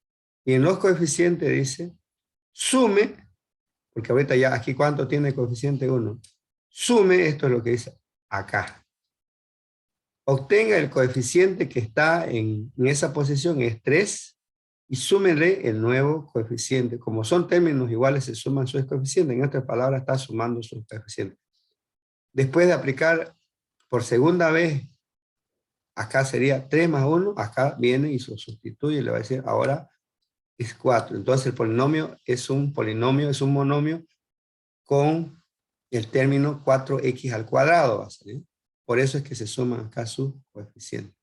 y en los coeficientes dice, sume, porque ahorita ya aquí ¿cuánto tiene el coeficiente 1? Sume, esto es lo que dice acá. Obtenga el coeficiente que está en esa posición, es 3, y súmenle el nuevo coeficiente. Como son términos iguales, se suman sus coeficientes. En otras palabras, está sumando sus coeficientes. Después de aplicar por segunda vez, acá sería 3 más 1, acá viene y se lo sustituye y le va a decir ahora es 4. Entonces el polinomio es un monomio con el término 4x al cuadrado. ¿Va a salir? Por eso es que se suman acá sus coeficientes.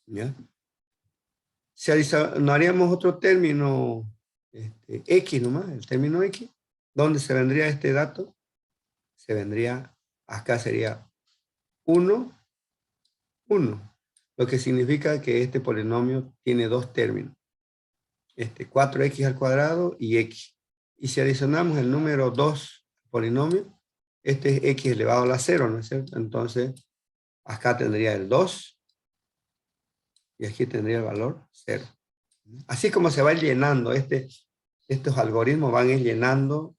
¿Ya? Si adicionaríamos otro término, x nomás, el término x, ¿dónde se vendría este dato? Se vendría, acá sería 1, 1. Lo que significa que este polinomio tiene dos términos. 4x al cuadrado y x. Y si adicionamos el número 2 polinomio, este es x elevado a la 0, ¿no es cierto? Entonces, acá tendría el 2 y aquí tendría el valor 0. Así como se va llenando, estos algoritmos van a ir llenando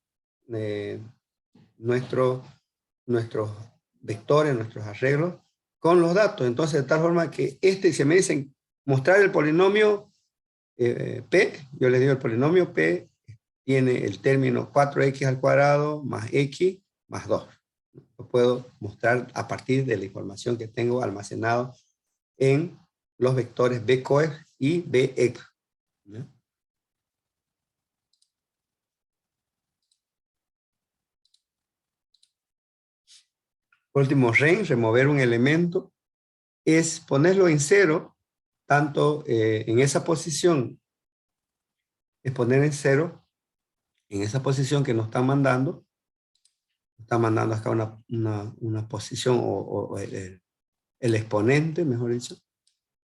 nuestros vectores, nuestros arreglos con los datos. Entonces, de tal forma que si me dicen mostrar el polinomio P, yo les digo el polinomio P tiene el término 4x al cuadrado más x más 2. Lo puedo mostrar a partir de la información que tengo almacenado en los vectores bcoef y bex. ¿Ya? Por último, remover un elemento, es ponerlo en cero, tanto en esa posición, es poner en cero, en esa posición que nos están mandando acá una posición o el exponente, mejor dicho,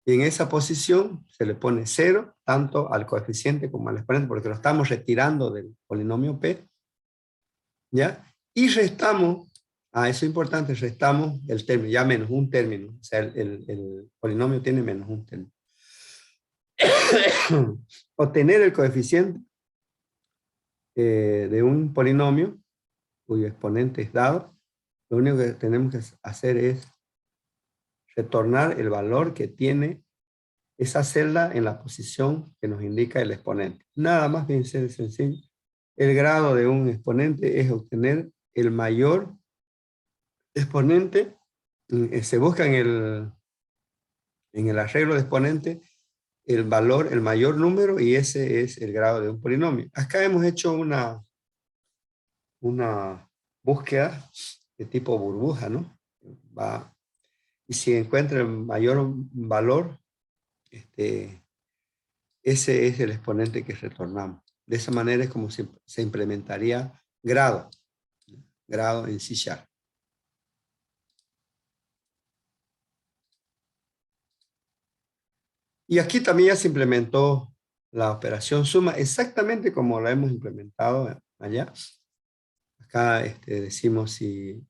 y en esa posición se le pone 0, tanto al coeficiente como al exponente, porque lo estamos retirando del polinomio P, ¿ya? Y restamos, eso es importante, restamos el término, ya menos un término, o sea, el polinomio tiene menos un término. Obtener el coeficiente de un polinomio cuyo exponente es dado, lo único que tenemos que hacer es retornar el valor que tiene esa celda en la posición que nos indica el exponente. Nada más bien sencillo. El grado de un exponente es obtener el mayor exponente. Se busca en el arreglo de exponente el valor, el mayor número, y ese es el grado de un polinomio. Acá hemos hecho una búsqueda de tipo burbuja, ¿no? Y si encuentra el mayor valor, ese es el exponente que retornamos. De esa manera es como se implementaría grado en C#. Y aquí también ya se implementó la operación suma exactamente como la hemos implementado allá. Acá decimos si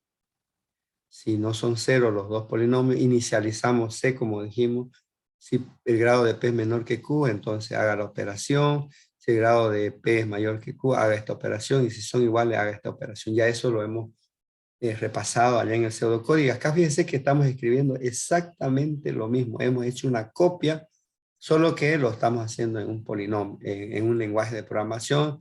no son cero los dos polinomios, inicializamos C como dijimos. Si el grado de P es menor que Q, entonces haga la operación. Si el grado de P es mayor que Q, haga esta operación. Y si son iguales, haga esta operación. Ya eso lo hemos repasado allá en el pseudocódigo. Acá fíjense que estamos escribiendo exactamente lo mismo. Hemos hecho una copia, solo que lo estamos haciendo en un polinomio, en un lenguaje de programación,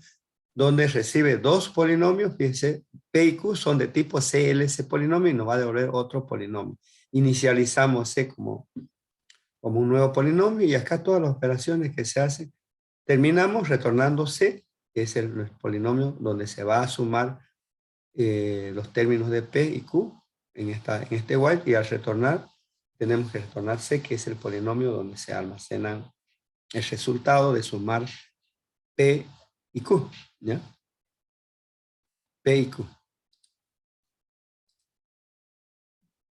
donde recibe dos polinomios. Fíjense, P y Q son de tipo CLC polinomio y nos va a devolver otro polinomio. Inicializamos C como un nuevo polinomio y acá todas las operaciones que se hacen, terminamos retornando C, que es el polinomio donde se va a sumar los términos de P y Q en este while, y al retornar tenemos que retornar C, que es el polinomio donde se almacenan el resultado de sumar P y Q, ¿ya? P y Q.